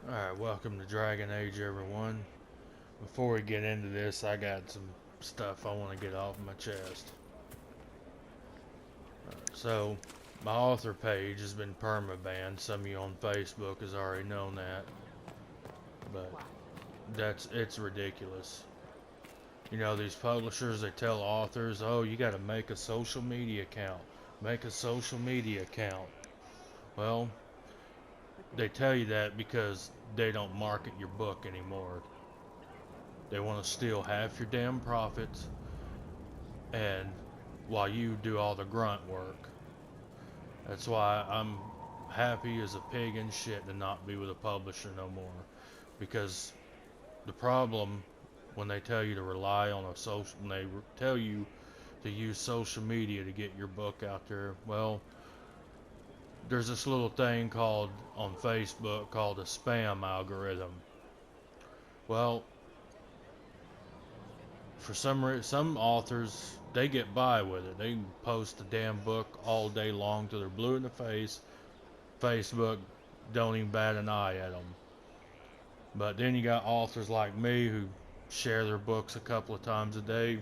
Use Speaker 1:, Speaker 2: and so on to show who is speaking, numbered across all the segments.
Speaker 1: Alright, welcome to Dragon Age, everyone. Before we get into this, I got some stuff I want to get off my chest. So, my author page has been perma-banned. Some of you on Facebook has already known that. But, it's ridiculous. You know, these publishers, they tell authors, oh, you gotta make a social media account. Make a social media account. Well, they tell you that because they don't market your book anymore. They want to steal half your damn profits, and while you do all the grunt work. That's why I'm happy as a pig in shit to not be with a publisher no more. Because the problem when they tell you to rely on a social, when they tell you to use social media to get your book out there, well, there's this little thing called on Facebook called a spam algorithm. Well, for some authors, they get by with it. They can post a damn book all day long till they're blue in the face. Facebook don't even bat an eye at them. But then you got authors like me who share their books a couple of times a day.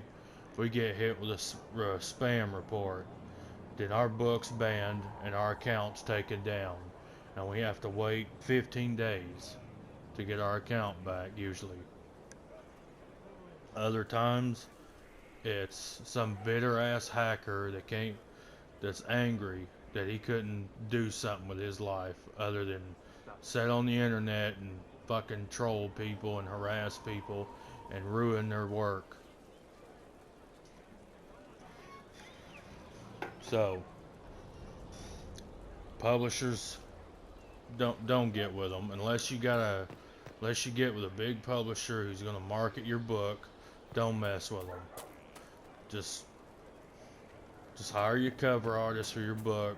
Speaker 1: We get hit with a spam report. Then our book's banned and our account's taken down. And we have to wait 15 days to get our account back usually. Other times, it's some bitter ass hacker that's angry that he couldn't do something with his life other than sit on the internet and fucking troll people and harass people and ruin their work. So, publishers don't get with them unless you get with a big publisher who's going to market your book. Don't mess with them. Just Just hire your cover artist for your book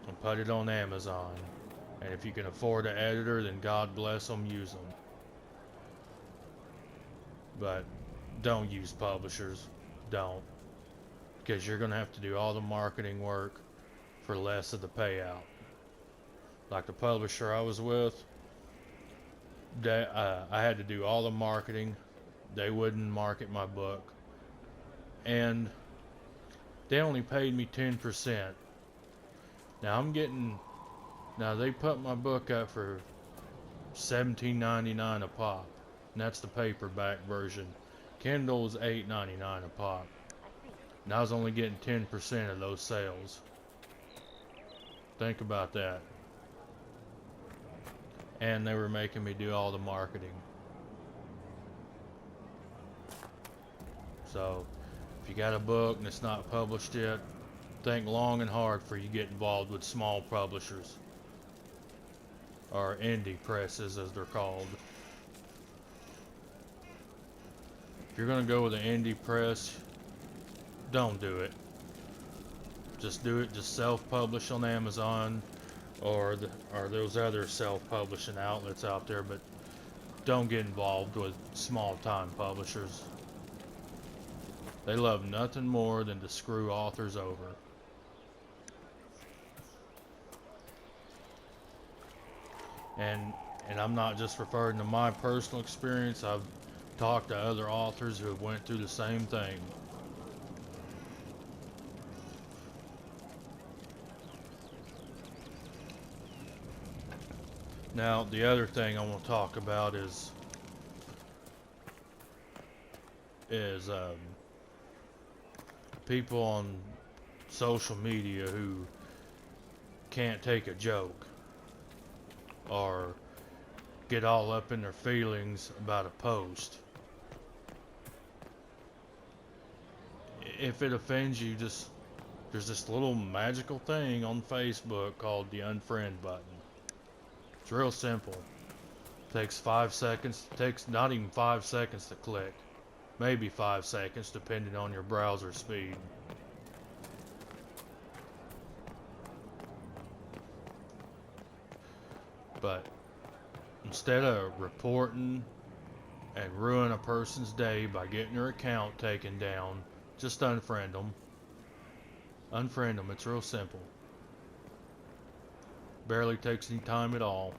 Speaker 1: and put it on Amazon. And if you can afford an editor, then God bless them, use them. But don't use publishers. Don't. Because you're going to have to do all the marketing work for less of the payout. Like the publisher I was with, I had to do all the marketing. They wouldn't market my book. And they only paid me 10%. Now they put my book up for $17.99 a pop, and that's the paperback version. Kindle's $8.99 a pop, and I was only getting 10% of those sales. Think about that. And they were making me do all the marketing. So, if you got a book and it's not published yet, think long and hard before you get involved with small publishers, or indie presses as they're called. If you're going to go with an indie press, don't do it. Just do it, just self-publish on Amazon or those other self-publishing outlets out there, but don't get involved with small-time publishers. They love nothing more than to screw authors over. And I'm not just referring to my personal experience. I've talked to other authors who have went through the same thing. Now, the other thing I want to talk about is people on social media who can't take a joke or get all up in their feelings about a post. If it offends you, there's this little magical thing on Facebook called the unfriend button. It's real simple. Takes 5 seconds. Takes not even 5 seconds to click. Maybe 5 seconds depending on your browser speed. But instead of reporting and ruin a person's day by getting their account taken down, just unfriend them. Unfriend them. It's real simple. Barely takes any time at all.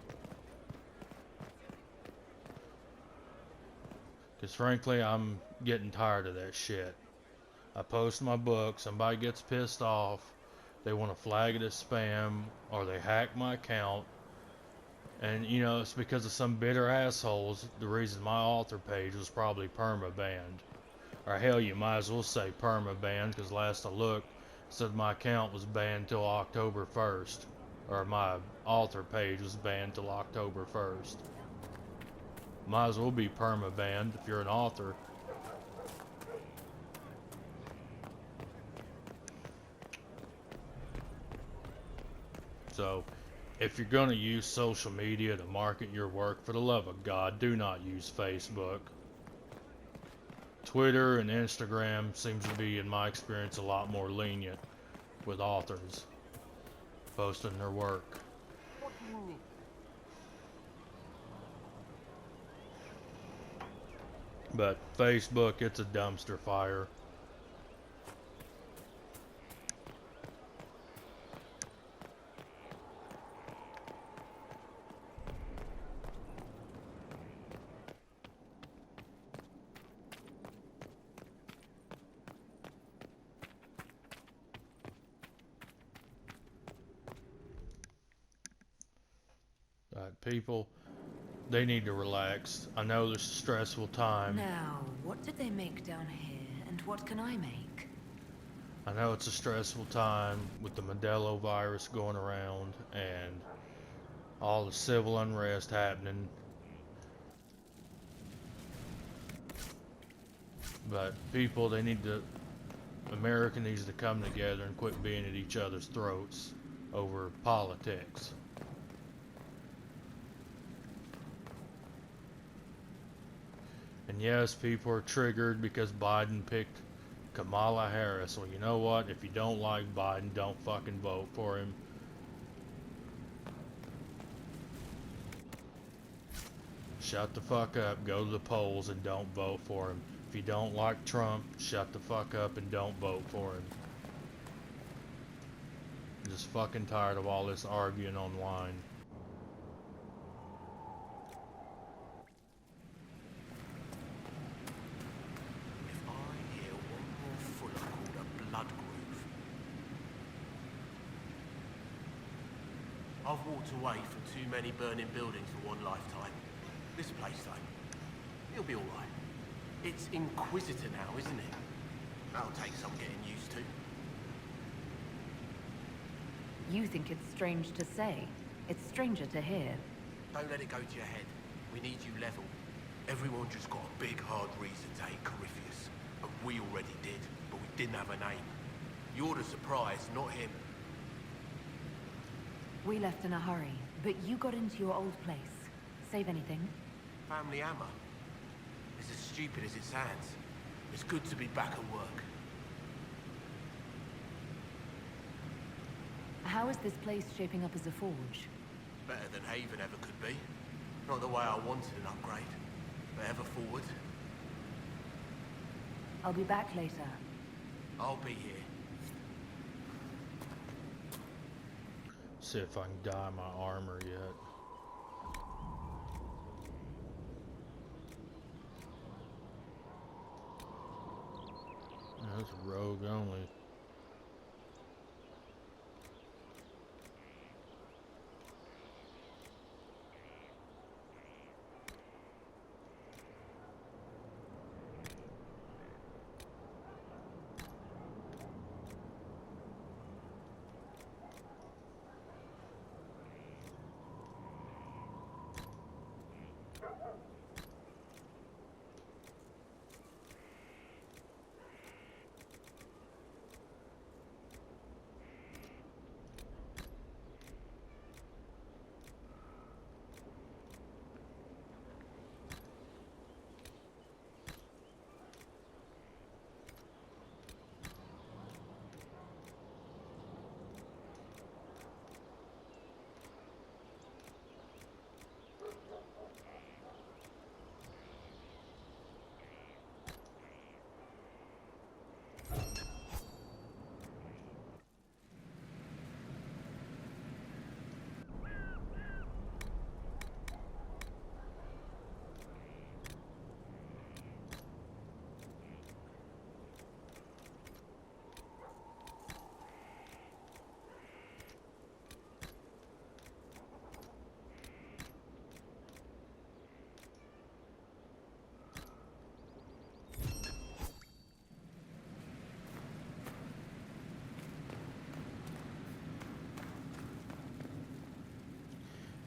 Speaker 1: Because frankly, I'm getting tired of that shit. I post my book, somebody gets pissed off, they want to flag it as spam, or they hack my account, and you know, it's because of some bitter assholes. The reason my author page was probably perma-banned. Or hell, you might as well say perma-banned, because last I looked, it said my account was banned till October 1st. Or my author page was banned till October 1st. Might as well be perma-banned if you're an author. So, if you're going to use social media to market your work, for the love of God, do not use Facebook. Twitter and Instagram seems to be, in my experience, a lot more lenient with authors posting their work. But Facebook, it's a dumpster fire. People, they need to relax. I know this is a stressful time.
Speaker 2: Now, what did they make down here, and what can I make?
Speaker 1: I know it's a stressful time with the Modelo virus going around and all the civil unrest happening. But people, America needs to come together and quit being at each other's throats over politics. And yes, people are triggered because Biden picked Kamala Harris. Well, you know what? If you don't like Biden, don't fucking vote for him. Shut the fuck up, go to the polls and don't vote for him. If you don't like Trump, shut the fuck up and don't vote for him. I'm just fucking tired of all this arguing online.
Speaker 3: I've walked away from too many burning buildings for one lifetime. This place, though, it'll be alright. It's Inquisitor now, isn't it? That'll take some getting used to.
Speaker 2: You think it's strange to say. It's stranger to hear.
Speaker 3: Don't let it go to your head. We need you level. Everyone just got a big, hard reason to hate Corypheus. And we already did, but we didn't have a name. You're the surprise, not him.
Speaker 2: We left in a hurry, but you got into your old place. Save anything?
Speaker 3: Family hammer. It's as stupid as it sounds. It's good to be back at work.
Speaker 2: How is this place shaping up as a forge?
Speaker 3: Better than Haven ever could be. Not the way I wanted an upgrade, but ever forward.
Speaker 2: I'll be back later.
Speaker 3: I'll be here.
Speaker 1: See if I can dye my armor yet. That's rogue only.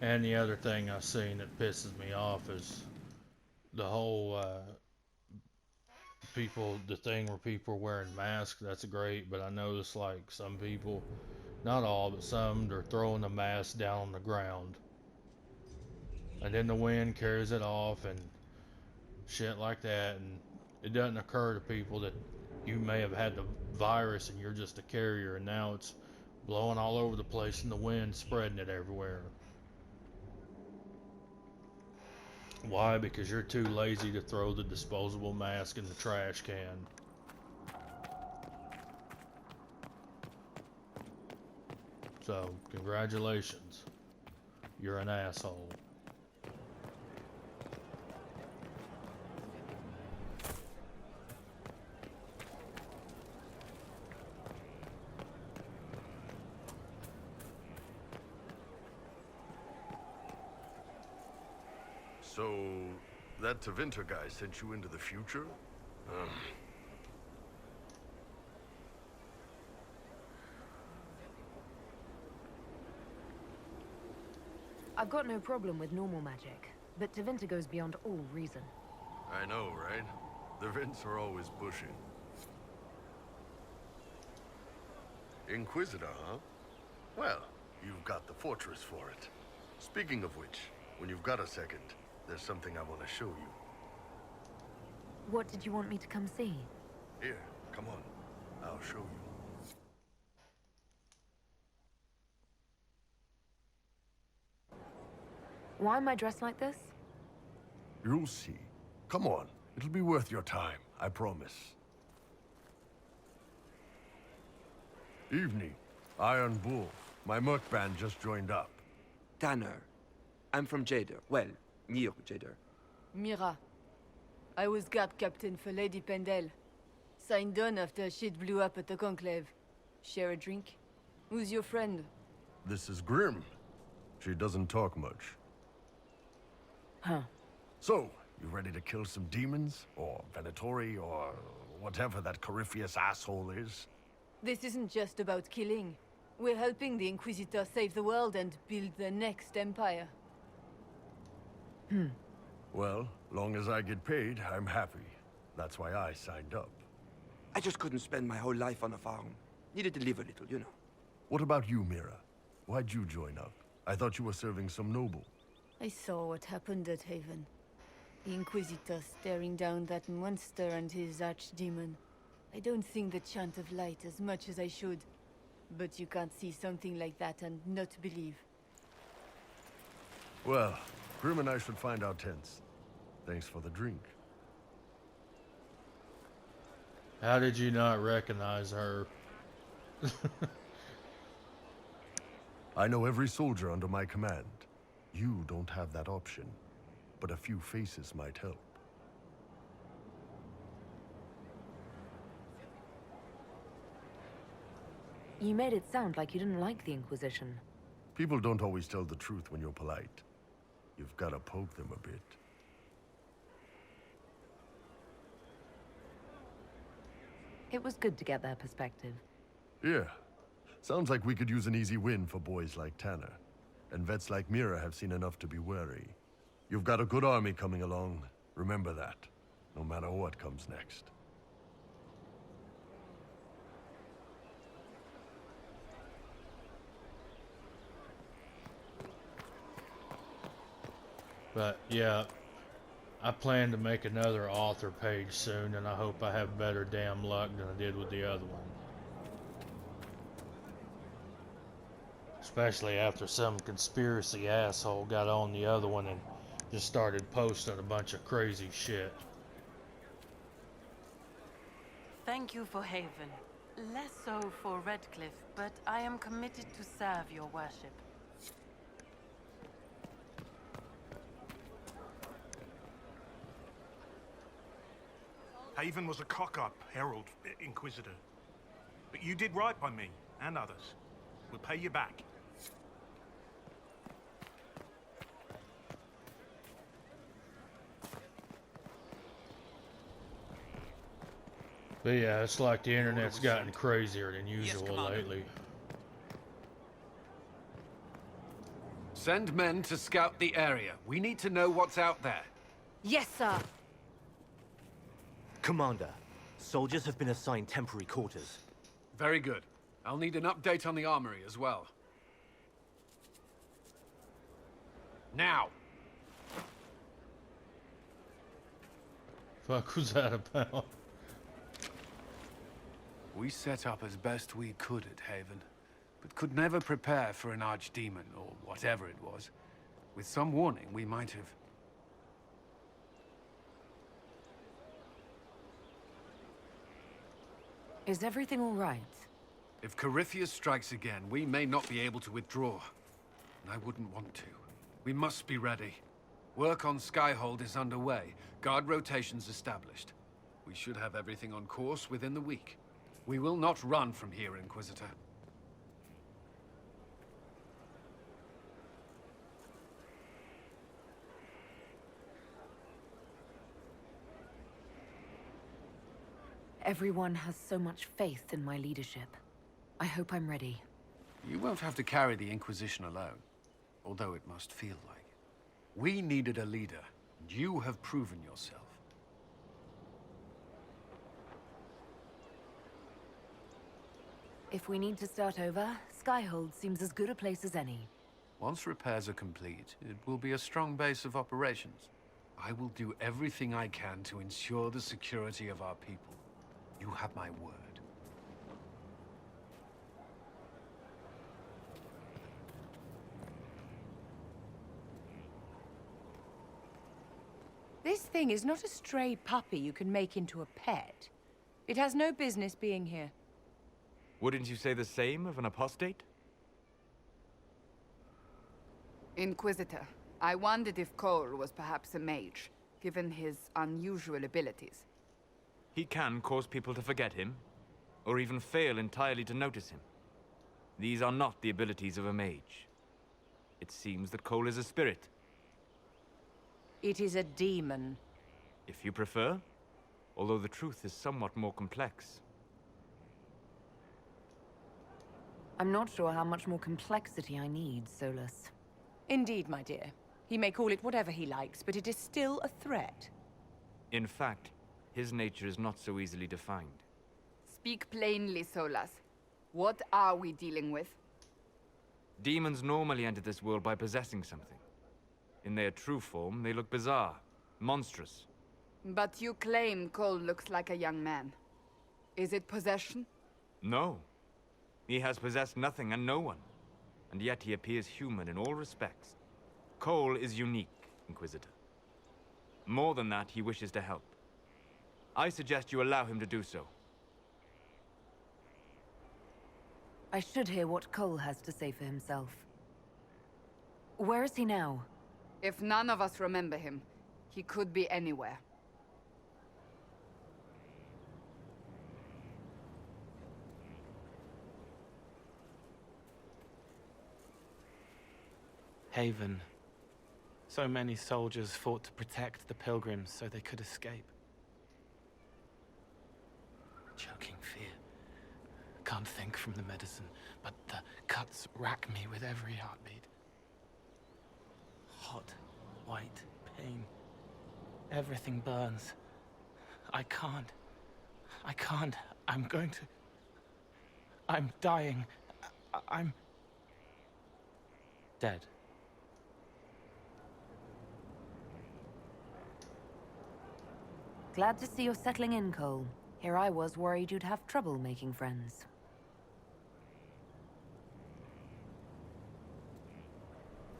Speaker 1: And the other thing I've seen that pisses me off is the whole the thing where people are wearing masks. That's great, but I notice like some people, not all, but some, they're throwing the mask down on the ground, and then the wind carries it off and shit like that, and it doesn't occur to people that you may have had the virus and you're just a carrier, and now it's blowing all over the place and the wind spreading it everywhere. Why? Because you're too lazy to throw the disposable mask in the trash can. So, congratulations. You're an asshole.
Speaker 4: So, that Tevinter guy sent you into the future?
Speaker 2: I've got no problem with normal magic, but Tevinter goes beyond all reason.
Speaker 4: I know, right? The Vints are always pushing. Inquisitor, huh? Well, you've got the fortress for it. Speaking of which, when you've got a second, there's something I want to show you.
Speaker 2: What did you want me to come see?
Speaker 4: Here, come on. I'll show you.
Speaker 2: Why am I dressed like this?
Speaker 4: You'll see. Come on. It'll be worth your time, I promise. Evening. Iron Bull. My merc band just joined up.
Speaker 5: Tanner. I'm from Jader. Well, near Jader.
Speaker 6: Mira. I was guard captain for Lady Pendel. Signed on after shit blew up at the Conclave. Share a drink? Who's your friend?
Speaker 4: This is Grim. She doesn't talk much.
Speaker 2: Huh.
Speaker 4: So, you ready to kill some demons? Or Venatori, or whatever that Corypheus asshole is?
Speaker 6: This isn't just about killing. We're helping the Inquisitor save the world and build the next empire.
Speaker 4: Well, long as I get paid, I'm happy. That's why I signed up.
Speaker 5: I just couldn't spend my whole life on a farm. Needed to live a little, you know.
Speaker 4: What about you, Mira? Why'd you join up? I thought you were serving some noble.
Speaker 6: I saw what happened at Haven. The Inquisitor staring down that monster and his archdemon. I don't think the chant of light as much as I should. But you can't see something like that and not believe.
Speaker 4: Well, Grim and I should find our tents. Thanks for the drink.
Speaker 1: How did you not recognize her?
Speaker 4: I know every soldier under my command. You don't have that option, but a few faces might help.
Speaker 2: You made it sound like you didn't like the Inquisition.
Speaker 4: People don't always tell the truth when you're polite. You've got to poke them a bit.
Speaker 2: It was good to get their perspective.
Speaker 4: Yeah. Sounds like we could use an easy win for boys like Tanner. And vets like Mira have seen enough to be wary. You've got a good army coming along. Remember that, no matter what comes next.
Speaker 1: But yeah, I plan to make another author page soon, and I hope I have better damn luck than I did with the other one. Especially after some conspiracy asshole got on the other one and just started posting a bunch of crazy shit.
Speaker 7: Thank you for Haven. Less so for Redcliffe, but I am committed to serve your worship.
Speaker 8: Haven was a cock-up, Herald, Inquisitor. But you did right by me, and others. We'll pay you back.
Speaker 1: But yeah, it's like the internet's gotten crazier than usual lately.
Speaker 9: Send men to scout the area. We need to know what's out there.
Speaker 6: Yes, sir.
Speaker 10: Commander, soldiers have been assigned temporary quarters.
Speaker 9: Very good. I'll need an update on the armory as well. Now!
Speaker 1: Fuck was that about?
Speaker 9: We set up as best we could at Haven, but could never prepare for an archdemon, or whatever it was. With some warning, we might have...
Speaker 2: Is everything all right?
Speaker 9: If Corypheus strikes again, we may not be able to withdraw. And I wouldn't want to. We must be ready. Work on Skyhold is underway. Guard rotations established. We should have everything on course within the week. We will not run from here, Inquisitor.
Speaker 2: Everyone has so much faith in my leadership. I hope I'm ready.
Speaker 9: You won't have to carry the Inquisition alone, although it must feel like it. We needed a leader, and you have proven yourself.
Speaker 2: If we need to start over, Skyhold seems as good a place as any.
Speaker 9: Once repairs are complete, it will be a strong base of operations. I will do everything I can to ensure the security of our people. You have my word.
Speaker 11: This thing is not a stray puppy you can make into a pet. It has no business being here.
Speaker 12: Wouldn't you say the same of an apostate?
Speaker 13: Inquisitor, I wondered if Cole was perhaps a mage, given his unusual abilities.
Speaker 12: He can cause people to forget him, or even fail entirely to notice him. These are not the abilities of a mage. It seems that Cole is a spirit.
Speaker 11: It is a demon.
Speaker 12: If you prefer, although the truth is somewhat more complex.
Speaker 2: I'm not sure how much more complexity I need, Solus.
Speaker 11: Indeed, my dear. He may call it whatever he likes, but it is still a threat.
Speaker 12: In fact, his nature is not so easily defined.
Speaker 13: Speak plainly, Solas. What are we dealing with?
Speaker 12: Demons normally enter this world by possessing something. In their true form, they look bizarre, monstrous.
Speaker 13: But you claim Cole looks like a young man. Is it possession?
Speaker 12: No. He has possessed nothing and no one. And yet he appears human in all respects. Cole is unique, Inquisitor. More than that, he wishes to help. I suggest you allow him to do so.
Speaker 2: I should hear what Cole has to say for himself. Where is he now?
Speaker 13: If none of us remember him, he could be anywhere.
Speaker 14: Haven. So many soldiers fought to protect the pilgrims so they could escape. Choking fear. Can't think from the medicine, but the cuts rack me with every heartbeat. Hot, white pain. Everything burns. I can't. I'm going to... I'm dying. I'm... dead.
Speaker 2: Glad to see you're settling in, Cole. Here I was worried you'd have trouble making friends.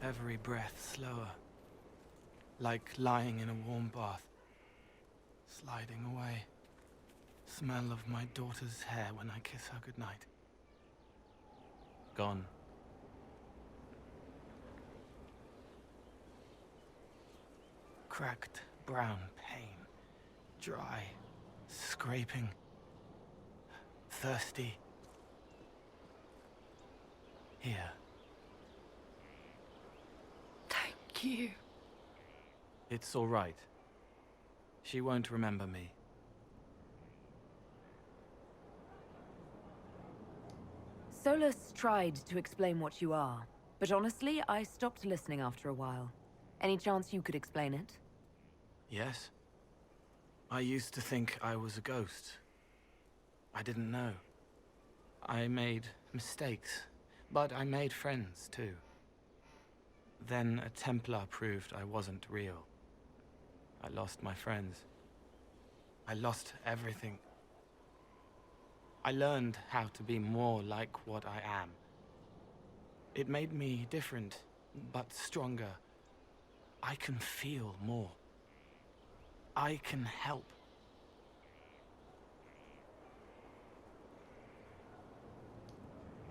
Speaker 14: Every breath slower. Like lying in a warm bath. Sliding away. Smell of my daughter's hair when I kiss her goodnight. Gone. Cracked brown pain. Dry. Scraping. Thirsty. Here.
Speaker 13: Thank you.
Speaker 14: It's all right. She won't remember me.
Speaker 2: Solus tried to explain what you are, But honestly, I stopped listening after a while. Any chance you could explain it?
Speaker 14: Yes. I used to think I was a ghost. I didn't know. I made mistakes, but I made friends too. Then a Templar proved I wasn't real. I lost my friends. I lost everything. I learned how to be more like what I am. It made me different, but stronger. I can feel more. I can help.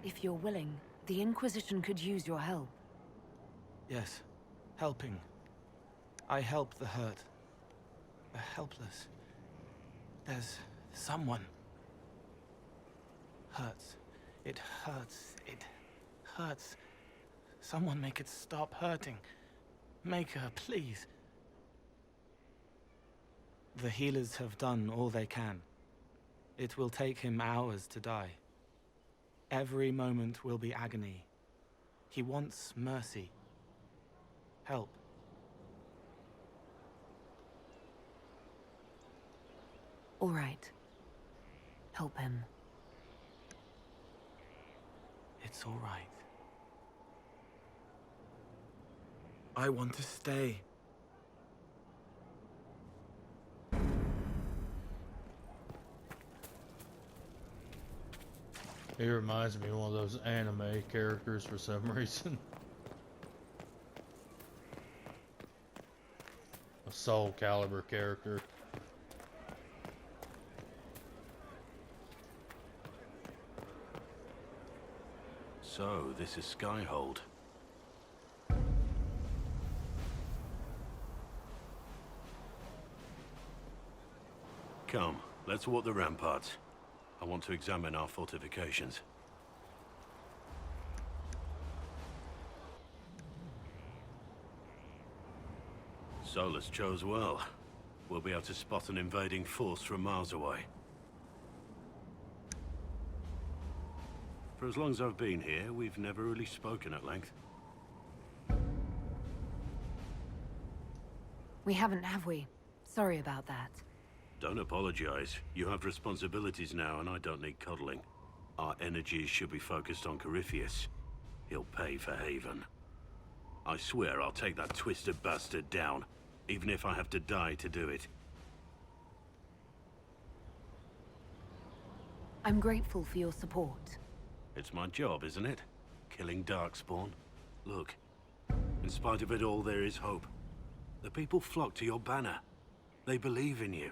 Speaker 2: If you're willing, the Inquisition could use your help.
Speaker 14: Yes, helping. I help the hurt, the helpless. There's someone. Hurts. It hurts. It hurts. Someone make it stop hurting. Make her, please. The healers have done all they can. It will take him hours to die. Every moment will be agony. He wants mercy. Help.
Speaker 2: All right. Help him.
Speaker 14: It's all right. I want to stay.
Speaker 1: He reminds me of one of those anime characters for some reason. A Soul Calibur character.
Speaker 15: So, this is Skyhold. Come, let's walk the ramparts. I want to examine our fortifications. Solus chose well. We'll be able to spot an invading force from miles away. For as long as I've been here, we've never really spoken at length.
Speaker 2: We haven't, have we? Sorry about that.
Speaker 15: Don't apologize. You have responsibilities now, and I don't need cuddling. Our energies should be focused on Corypheus. He'll pay for Haven. I swear I'll take that twisted bastard down, even if I have to die to do it.
Speaker 2: I'm grateful for your support.
Speaker 15: It's my job, isn't it? Killing Darkspawn. Look, in spite of it all, there is hope. The people flock to your banner. They believe in you.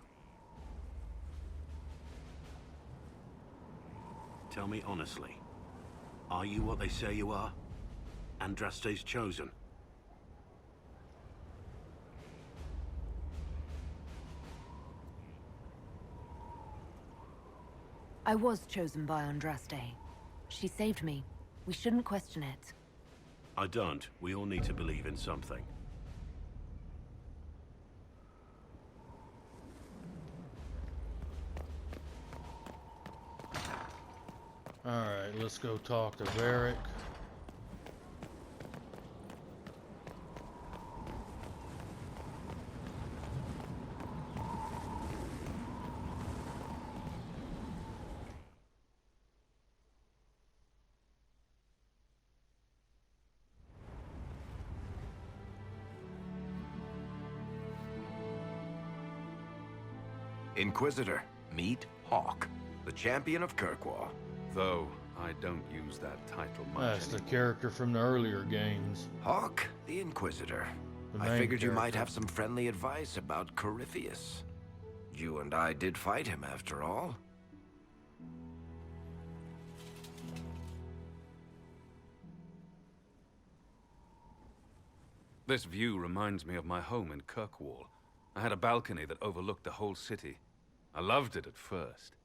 Speaker 15: Tell me honestly, are you what they say you are? Andraste's chosen?
Speaker 2: I was chosen by Andraste. She saved me. We shouldn't question it.
Speaker 15: I don't. We all need to believe in something.
Speaker 1: Alright, let's go talk to Varric.
Speaker 16: Inquisitor, meet Hawke, the champion of Kirkwall.
Speaker 9: Though I don't use that title much.
Speaker 1: That's the character from the earlier games.
Speaker 16: Hawke, the Inquisitor.
Speaker 1: The
Speaker 16: I
Speaker 1: main
Speaker 16: figured you might
Speaker 1: character.
Speaker 16: have some friendly advice about Corypheus. You and I did fight him, after all.
Speaker 9: This view reminds me of my home in Kirkwall. I had a balcony that overlooked the whole city. I loved it at first.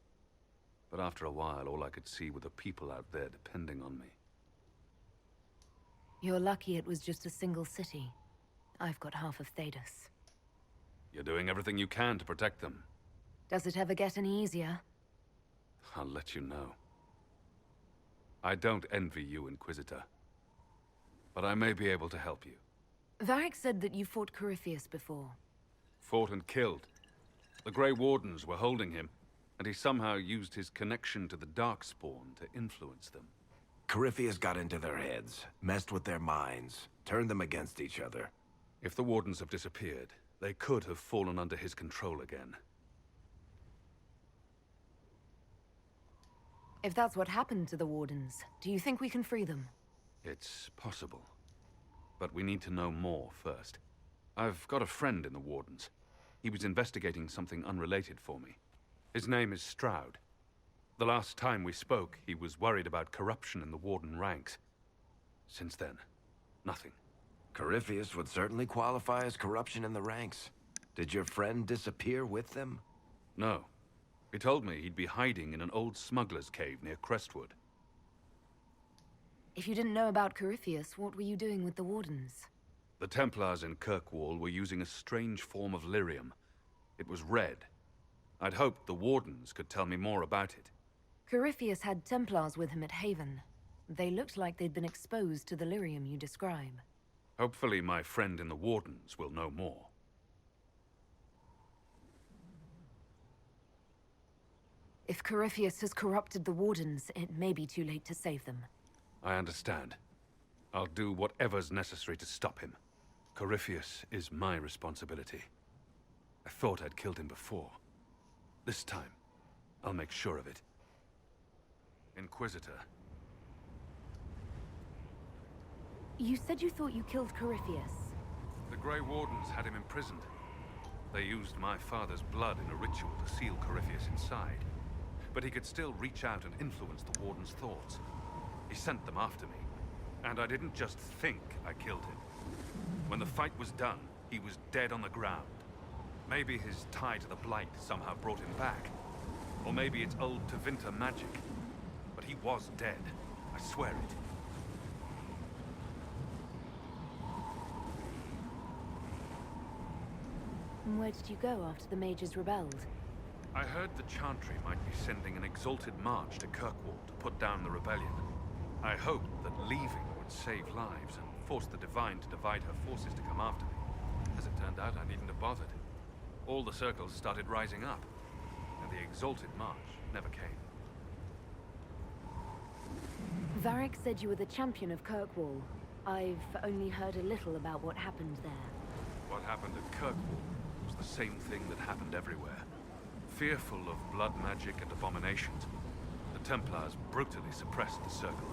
Speaker 9: But after a while, all I could see were the people out there depending on me.
Speaker 2: You're lucky it was just a single city. I've got half of Thedas.
Speaker 9: You're doing everything you can to protect them.
Speaker 2: Does it ever get any easier?
Speaker 9: I'll let you know. I don't envy you, Inquisitor. but I may be able to help you.
Speaker 2: Varric said that you fought Corypheus before.
Speaker 9: Fought and killed. The Grey Wardens were holding him, and he somehow used his connection to the Darkspawn to influence them.
Speaker 16: Corypheus got into their heads, messed with their minds, turned them against each other.
Speaker 9: If the Wardens have disappeared, they could have fallen under his control again.
Speaker 2: If that's what happened to the Wardens, do you think we can free them?
Speaker 9: It's possible. But we need to know more first. I've got a friend in the Wardens. He was investigating something unrelated for me. His name is Stroud. The last time we spoke, he was worried about corruption in the Warden ranks. Since then, nothing.
Speaker 16: Corypheus would certainly qualify as corruption in the ranks. Did your friend disappear with them?
Speaker 9: No. He told me he'd be hiding in an old smuggler's cave near Crestwood.
Speaker 2: If you didn't know about Corypheus, what were you doing with the Wardens?
Speaker 9: The Templars in Kirkwall were using a strange form of lyrium. It was red. I'd hoped the Wardens could tell me more about it.
Speaker 2: Corypheus had Templars with him at Haven. They looked like they'd been exposed to the lyrium you describe.
Speaker 9: Hopefully my friend in the Wardens will know more.
Speaker 2: If Corypheus has corrupted the Wardens, it may be too late to save them.
Speaker 9: I understand. I'll do whatever's necessary to stop him. Corypheus is my responsibility. I thought I'd killed him before. This time, I'll make sure of it. Inquisitor.
Speaker 2: You said you thought you killed Corypheus.
Speaker 9: The Grey Wardens had him imprisoned. They used my father's blood in a ritual to seal Corypheus inside. But he could still reach out and influence the Warden's thoughts. He sent them after me. And I didn't just think I killed him. When the fight was done, he was dead on the ground. Maybe his tie to the Blight somehow brought him back. Or maybe it's old Tevinter magic. But he was dead. I swear it.
Speaker 2: And where did you go after the mages rebelled?
Speaker 9: I heard the Chantry might be sending an exalted march to Kirkwall to put down the rebellion. I hoped that leaving would save lives and force the Divine to divide her forces to come after me. As it turned out, I needn't have bothered. All the circles started rising up, and the exalted march never came.
Speaker 2: Varric said you were the champion of Kirkwall. I've only heard a little about what happened there.
Speaker 9: What happened at Kirkwall was the same thing that happened everywhere. Fearful of blood magic and abominations, the Templars brutally suppressed the Circle.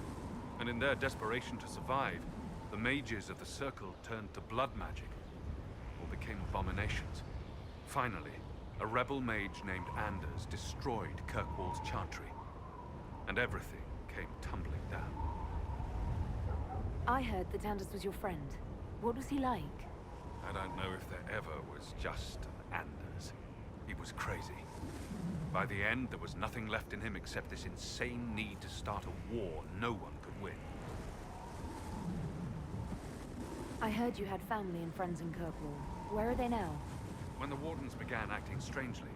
Speaker 9: And in their desperation to survive, the mages of the Circle turned to blood magic, or became abominations. Finally, a rebel mage named Anders destroyed Kirkwall's Chantry, and everything came tumbling down.
Speaker 2: I heard that Anders was your friend. What was he like?
Speaker 9: I don't know if there ever was just an Anders. He was crazy. By the end, there was nothing left in him except this insane need to start a war no one could win.
Speaker 2: I heard you had family and friends in Kirkwall. Where are they now?
Speaker 9: When the Wardens began acting strangely,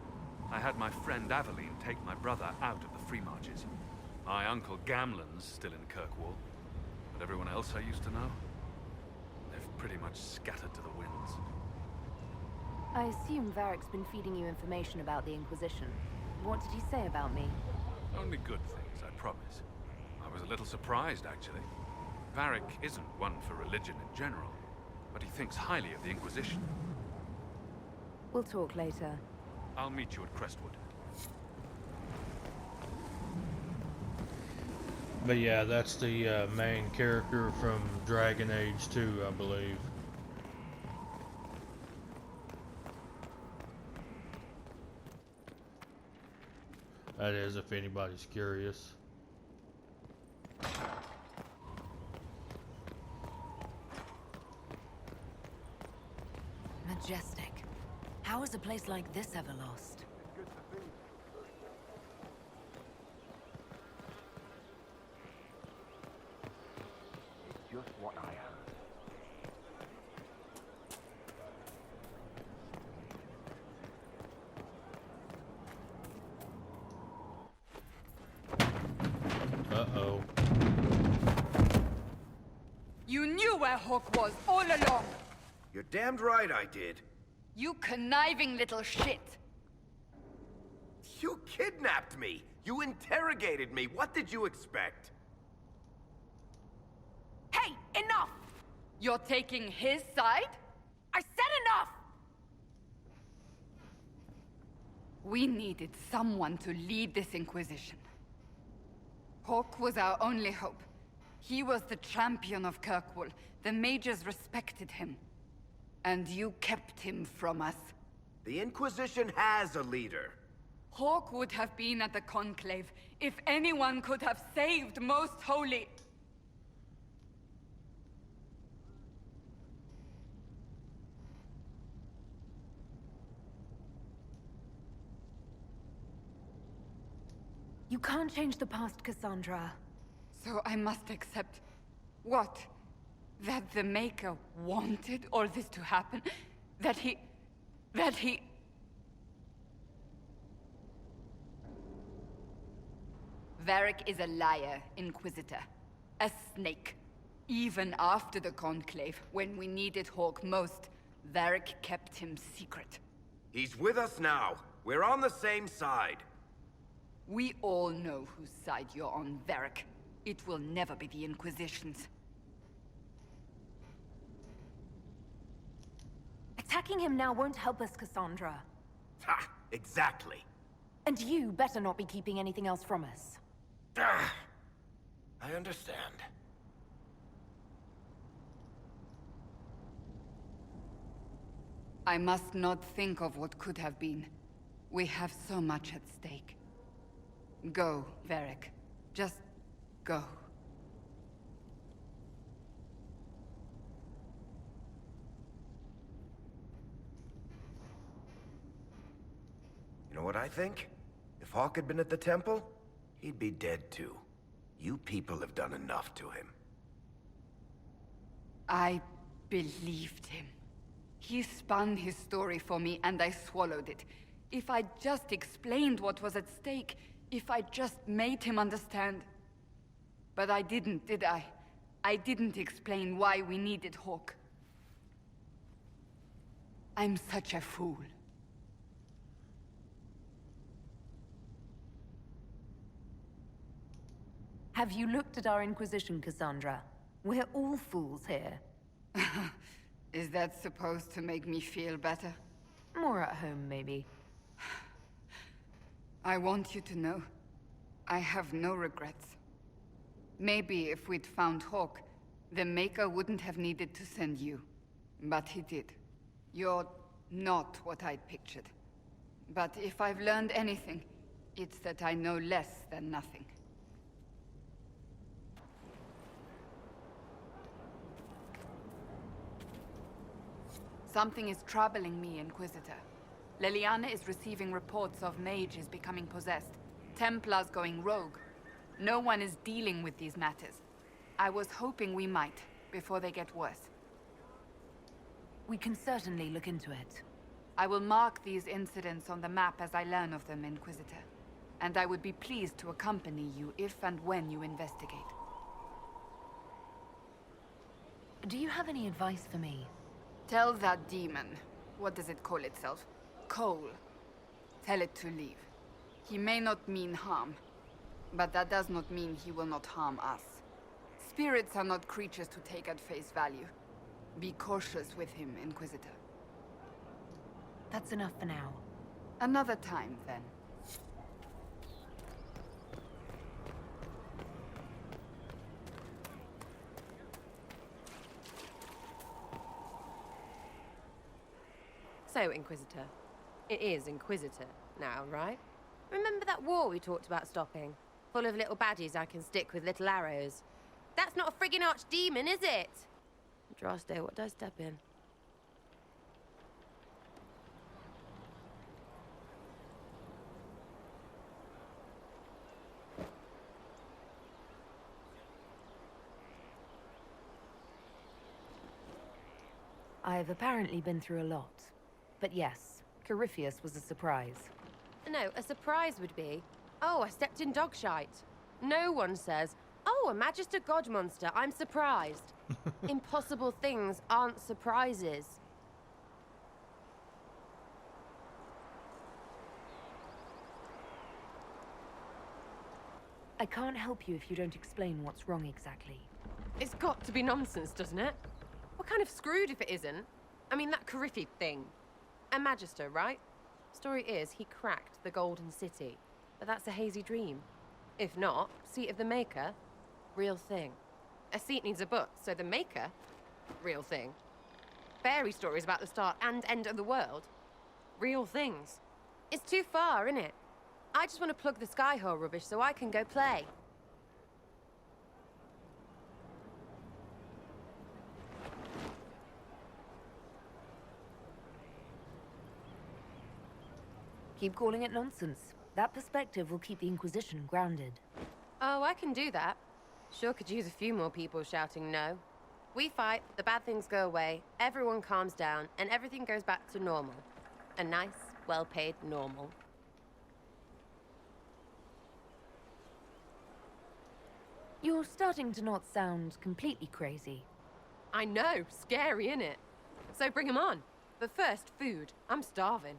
Speaker 9: I had my friend Aveline take my brother out of the Free Marches. My uncle Gamlen's still in Kirkwall, but everyone else I used to know, they've pretty much scattered to the winds.
Speaker 2: I assume Varric's been feeding you information about the Inquisition. What did he say about me?
Speaker 9: Only good things, I promise. I was a little surprised, actually. Varric isn't one for religion in general, but he thinks highly of the Inquisition.
Speaker 2: We'll talk later.
Speaker 9: I'll meet you at Crestwood.
Speaker 1: But yeah, that's the main character from Dragon Age 2, I believe. That is, if anybody's curious.
Speaker 2: Majestic. How is a place like this ever lost?
Speaker 16: It's just what I heard.
Speaker 1: Uh-oh.
Speaker 13: You knew where Hawk was all along.
Speaker 16: You're damned right I did.
Speaker 13: You conniving little shit.
Speaker 16: You kidnapped me. You interrogated me. What did you expect?
Speaker 13: Hey, enough! You're taking his side? I said enough! We needed someone to lead this Inquisition. Hawk was our only hope. He was the champion of Kirkwall. The mages respected him. And you kept him from us.
Speaker 16: The Inquisition has a leader.
Speaker 13: Hawk would have been at the Conclave if anyone could have saved Most Holy.
Speaker 2: You can't change the past, Cassandra.
Speaker 13: So I must accept... what? That the Maker wanted all this to happen? That he... Varric is a liar, Inquisitor. A snake. Even after the Conclave, when we needed Hawk most, Varric kept him secret.
Speaker 16: He's with us now. We're on the same side.
Speaker 13: We all know whose side you're on, Varric. It will never be the Inquisition's.
Speaker 2: Attacking him now won't help us, Cassandra.
Speaker 16: Ha! Exactly.
Speaker 2: And you better not be keeping anything else from us.
Speaker 16: I understand.
Speaker 13: I must not think of what could have been. We have so much at stake. Go, Varric. Just go.
Speaker 16: You know what I think? If Hawk had been at the temple, he'd be dead too. You people have done enough to him.
Speaker 13: I believed him. He spun his story for me and I swallowed it. If I just explained what was at stake, if I just made him understand. But I didn't, did I? I didn't explain why we needed Hawk. I'm such a fool.
Speaker 2: Have you looked at our Inquisition, Cassandra? We're all fools here.
Speaker 13: Is that supposed to make me feel better?
Speaker 2: More at home, maybe.
Speaker 13: I want you to know, I have no regrets. Maybe if we'd found Hawk, the Maker wouldn't have needed to send you. But he did. You're not what I'd pictured. But if I've learned anything, it's that I know less than nothing. Something is troubling me, Inquisitor. Leliana is receiving reports of mages becoming possessed, Templars going rogue. No one is dealing with these matters. I was hoping we might, before they get worse.
Speaker 2: We can certainly look into it.
Speaker 13: I will mark these incidents on the map as I learn of them, Inquisitor. And I would be pleased to accompany you if and when you investigate.
Speaker 2: Do you have any advice for me?
Speaker 13: Tell that demon, what does it call itself? Cole. Tell it to leave. He may not mean harm, but that does not mean he will not harm us. Spirits are not creatures to take at face value. Be cautious with him, Inquisitor.
Speaker 2: That's enough for now.
Speaker 13: Another time, then.
Speaker 17: So, Inquisitor. It is Inquisitor now, right? Remember that war we talked about stopping? Full of little baddies I can stick with little arrows. That's not a friggin' archdemon, is it? Droste, what does step in?
Speaker 2: I've apparently been through a lot. But yes, Corypheus was a surprise.
Speaker 17: No, a surprise would be, oh, I stepped in dog shite. No one says, Oh, a Magister God monster. I'm surprised. Impossible things aren't surprises.
Speaker 2: I can't help you if you don't explain what's wrong exactly.
Speaker 17: It's got to be nonsense, doesn't it? We're kind of screwed if it isn't. I mean, that Coryphi thing. A Magister, right? Story is, he cracked the Golden City. But that's a hazy dream. If not, Seat of the Maker, real thing. A seat needs a book, so the Maker, real thing. Fairy stories about the start and end of the world, real things. It's too far, innit? I just want to plug the Skyhole rubbish so I can go play.
Speaker 2: Keep calling it nonsense. That perspective will keep the Inquisition grounded.
Speaker 17: Oh, I can do that. Sure could use a few more people shouting no. We fight, the bad things go away, everyone calms down, and everything goes back to normal. A nice, well-paid normal.
Speaker 2: You're starting to not sound completely crazy.
Speaker 17: I know, scary, innit? So bring 'em on. But first, food. I'm starving.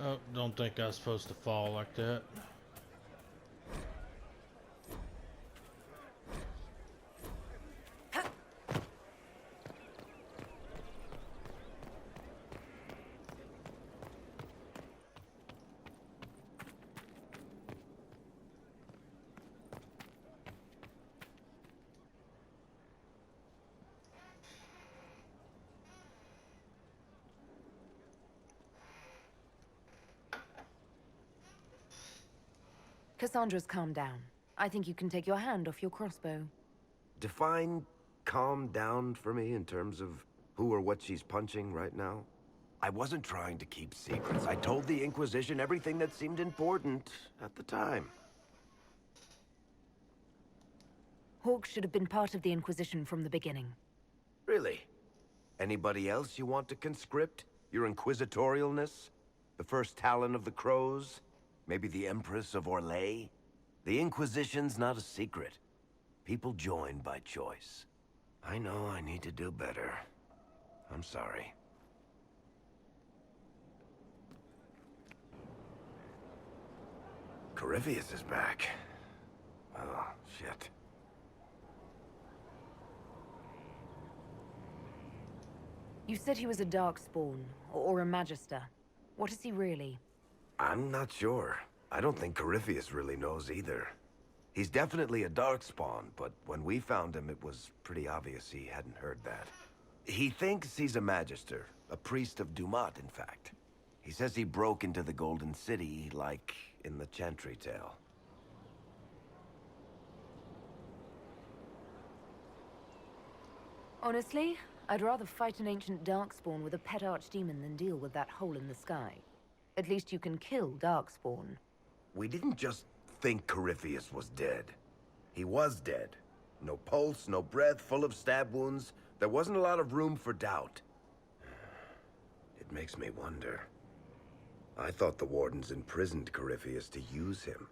Speaker 1: Oh, don't think I was supposed to fall like that.
Speaker 2: Cassandra's calmed down. I think you can take your hand off your crossbow.
Speaker 16: Define calm down for me in terms of who or what she's punching right now. I wasn't trying to keep secrets. I told the Inquisition everything that seemed important at the time.
Speaker 2: Hawk should have been part of the Inquisition from the beginning.
Speaker 16: Really? Anybody else you want to conscript? Your inquisitorialness? The first Talon of the Crows? Maybe the Empress of Orlais? The Inquisition's not a secret. People join by choice. I know I need to do better. I'm sorry. Corypheus is back. Oh, shit.
Speaker 2: You said he was a Darkspawn, or a Magister. What is he really?
Speaker 16: I'm not sure. I don't think Corypheus really knows either. He's definitely a Darkspawn, but when we found him, it was pretty obvious he hadn't heard that. He thinks he's a Magister, a priest of Dumat, in fact. He says he broke into the Golden City, like in the Chantry tale.
Speaker 2: Honestly, I'd rather fight an ancient Darkspawn with a pet archdemon than deal with that hole in the sky. At least you can kill Darkspawn.
Speaker 16: We didn't just think Corypheus was dead. He was dead. No pulse, no breath, full of stab wounds. There wasn't a lot of room for doubt. It makes me wonder. I thought the Wardens imprisoned Corypheus to use him.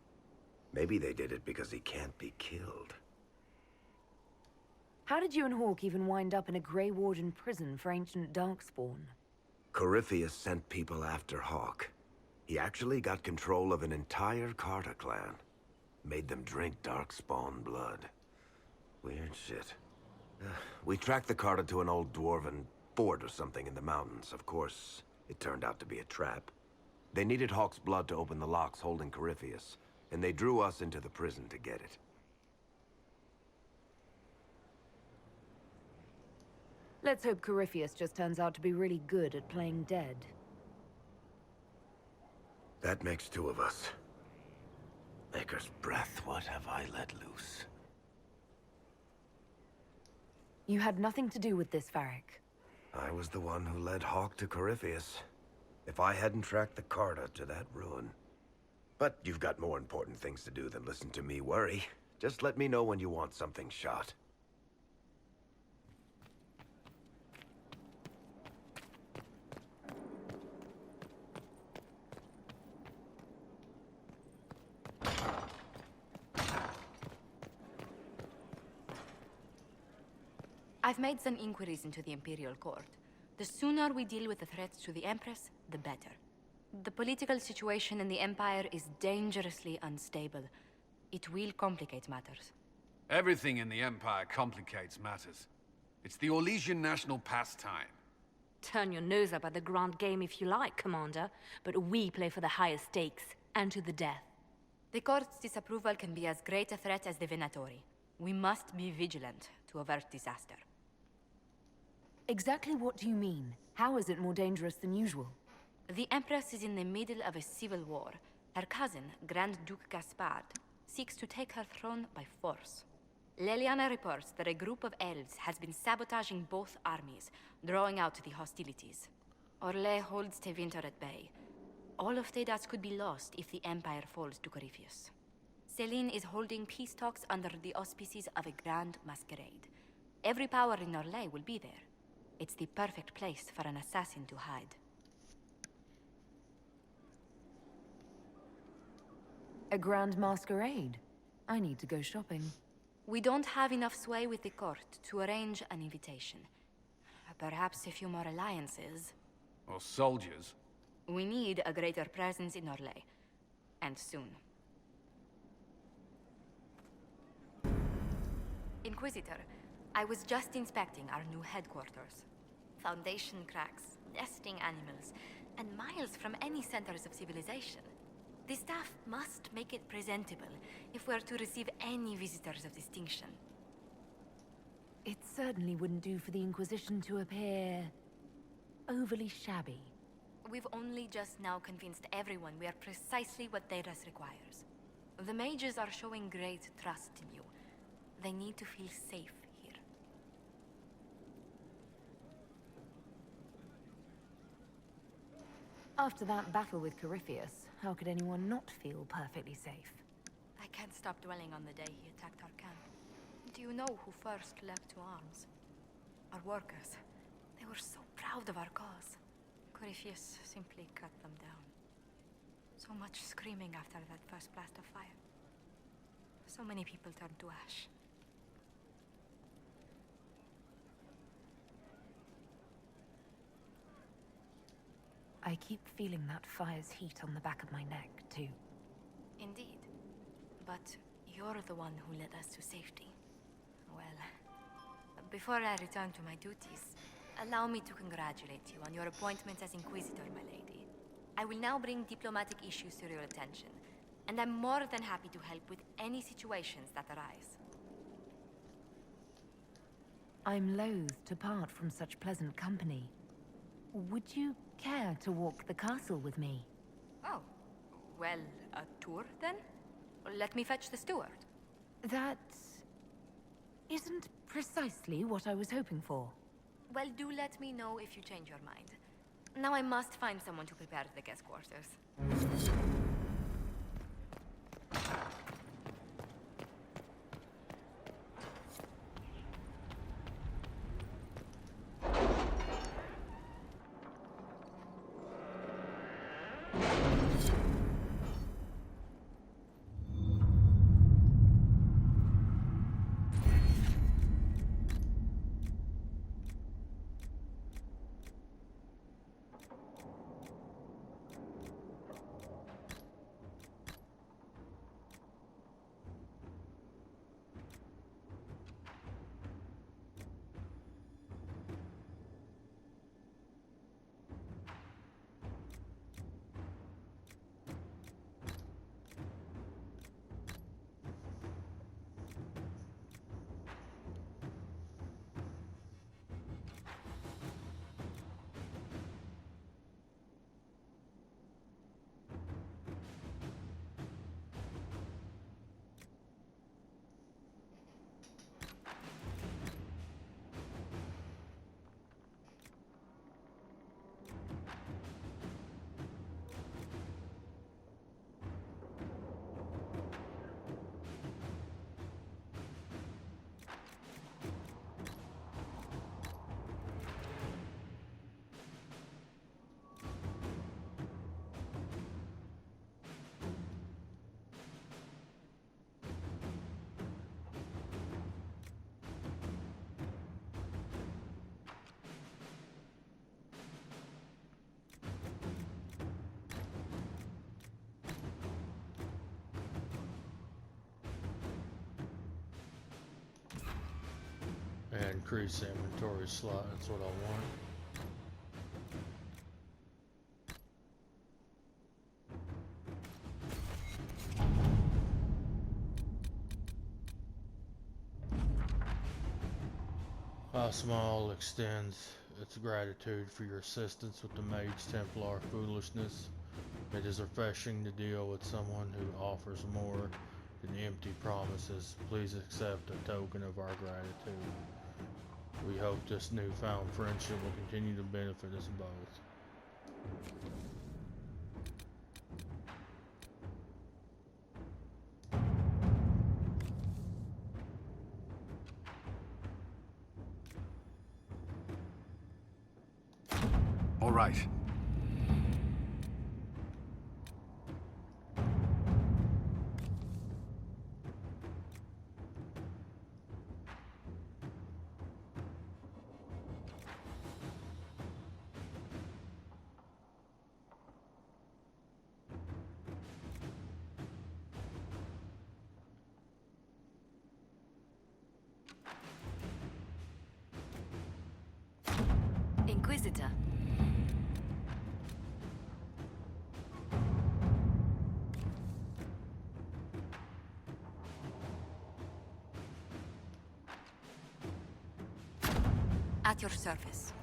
Speaker 16: Maybe they did it because he can't be killed.
Speaker 2: How did you and Hawk even wind up in a Grey Warden prison for ancient Darkspawn?
Speaker 16: Corypheus sent people after Hawk. He actually got control of an entire Carter clan. Made them drink Darkspawn blood. Weird shit. We tracked the Carter to an old dwarven fort or something in the mountains. Of course, it turned out to be a trap. They needed Hawk's blood to open the locks holding Corypheus, and they drew us into the prison to get it.
Speaker 2: Let's hope Corypheus just turns out to be really good at playing dead.
Speaker 16: That makes two of us. Maker's breath, what have I let loose?
Speaker 2: You had nothing to do with this, Varric.
Speaker 16: I was the one who led Hawk to Corypheus. If I hadn't tracked the Carter to that ruin, But you've got more important things to do than listen to me worry. Just let me know when you want something shot.
Speaker 18: I've made some inquiries into the Imperial Court. The sooner we deal with the threats to the Empress, the better. The political situation in the Empire is dangerously unstable. It will complicate matters.
Speaker 9: Everything in the Empire complicates matters. It's the Orlesian national pastime.
Speaker 19: Turn your nose up at the grand game if you like, Commander, but we play for the highest stakes, and to the death.
Speaker 18: The Court's disapproval can be as great a threat as the Venatori. We must be vigilant to avert disaster.
Speaker 2: Exactly what do you mean? How is it more dangerous than usual?
Speaker 18: The Empress is in the middle of a civil war. Her cousin, Grand Duke Gaspard, seeks to take her throne by force. Leliana reports that a group of elves has been sabotaging both armies, drawing out the hostilities. Orlais holds Tevinter at bay. All of Tedas could be lost if the Empire falls to Corypheus. Celine is holding peace talks under the auspices of a grand masquerade. Every power in Orlais will be there. It's the perfect place for an assassin to hide.
Speaker 2: A grand masquerade? I need to go shopping.
Speaker 18: We don't have enough sway with the court to arrange an invitation. Perhaps a few more alliances.
Speaker 9: Or soldiers.
Speaker 18: We need a greater presence in Orlais. And soon. Inquisitor, I was just inspecting our new headquarters. Foundation cracks, nesting animals, and miles from any centers of civilization. The staff must make it presentable if we're to receive any visitors of distinction.
Speaker 2: It certainly wouldn't do for the Inquisition to appear overly shabby.
Speaker 18: We've only just now convinced everyone we are precisely what Thedas requires. The mages are showing great trust in you. They need to feel safe here.
Speaker 2: After that battle with Corypheus, how could anyone not feel perfectly safe?
Speaker 18: I can't stop dwelling on the day he attacked our camp. Do you know who first leapt to arms? Our workers. They were so proud of our cause. Corypheus simply cut them down. So much screaming after that first blast of fire. So many people turned to ash.
Speaker 2: I keep feeling that fire's heat on the back of my neck, too.
Speaker 18: Indeed. But you're the one who led us to safety. Well, before I return to my duties, allow me to congratulate you on your appointment as Inquisitor, my lady. I will now bring diplomatic issues to your attention, and I'm more than happy to help with any situations that arise.
Speaker 2: I'm loath to part from such pleasant company. Would you care to walk the castle with me?
Speaker 18: Oh, well, a tour then? Let me fetch the steward.
Speaker 2: That isn't precisely what I was hoping for.
Speaker 18: Well, do let me know if you change your mind. Now I must find someone to prepare the guest quarters.
Speaker 1: increase the inventory slot. That's what I want. Small extends its gratitude for your assistance with the Mage Templar foolishness. It is refreshing to deal with someone who offers more than empty promises. Please accept a token of our gratitude. We hope this newfound friendship will continue to benefit us both.
Speaker 9: All right.
Speaker 18: Inquisitor. At your service.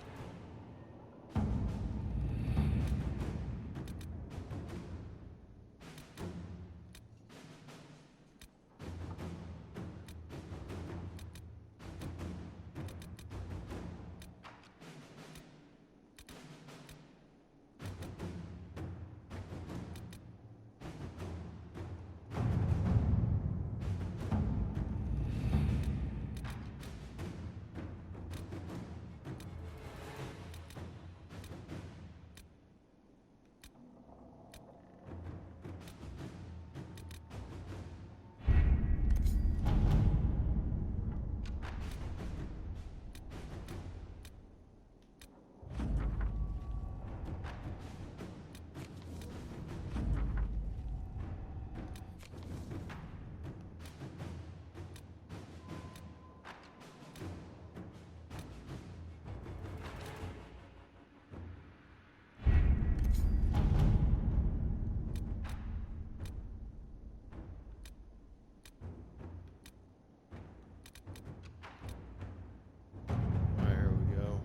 Speaker 1: There we go.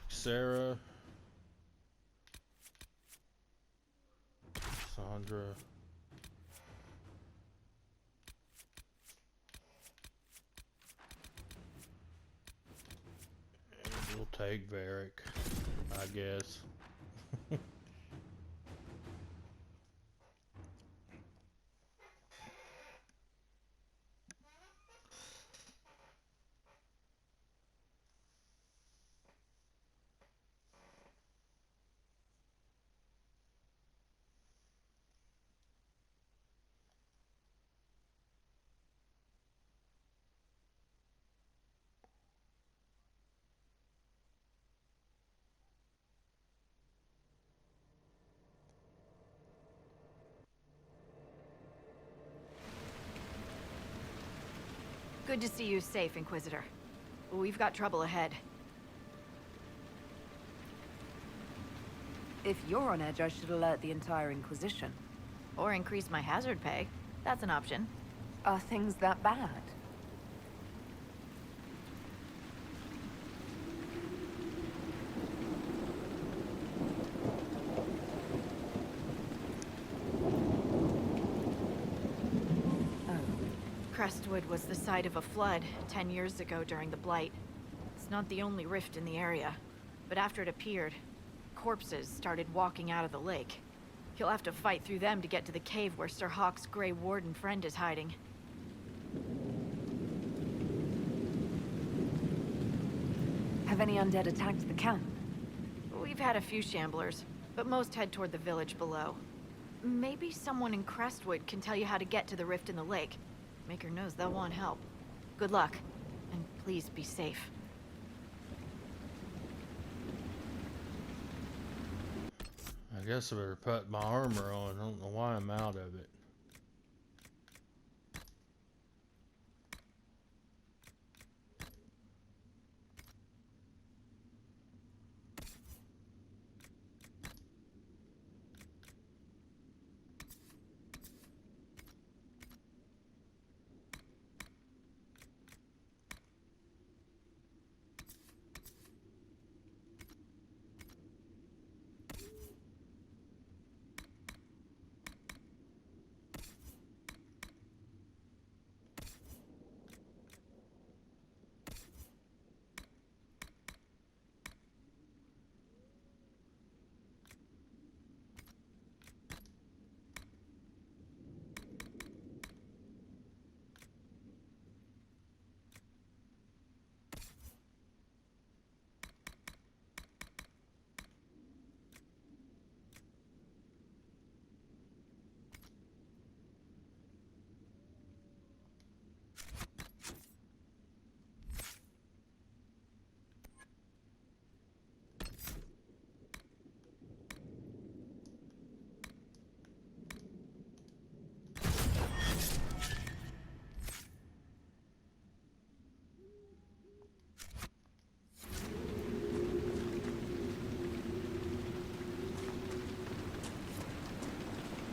Speaker 1: Sarah, Sandra, and we'll take Varric, I guess.
Speaker 20: Good to see you safe, Inquisitor. We've got trouble ahead.
Speaker 2: If you're on edge, I should alert the entire Inquisition.
Speaker 20: Or increase my hazard pay. That's an option.
Speaker 2: Are things that bad?
Speaker 20: Crestwood was the site of a flood 10 years ago during the Blight. It's not the only rift in the area, but after it appeared, corpses started walking out of the lake. You'll have to fight through them to get to the cave where Sir Hawke's Grey Warden friend is hiding.
Speaker 2: Have any undead attacked the camp?
Speaker 20: We've had a few shamblers, but most head toward the village below. Maybe someone in Crestwood can tell you how to get to the rift in the lake. Maker knows they'll want help. Good luck, and Please be safe.
Speaker 1: I guess I better put my armor on. I don't know why I'm out of it.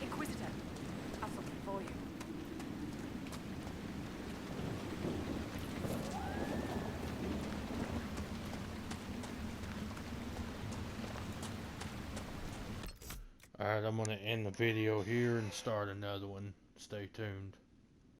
Speaker 11: Inquisitor, I've something for you.
Speaker 1: Alright, I'm gonna end the video here and start another one. Stay tuned.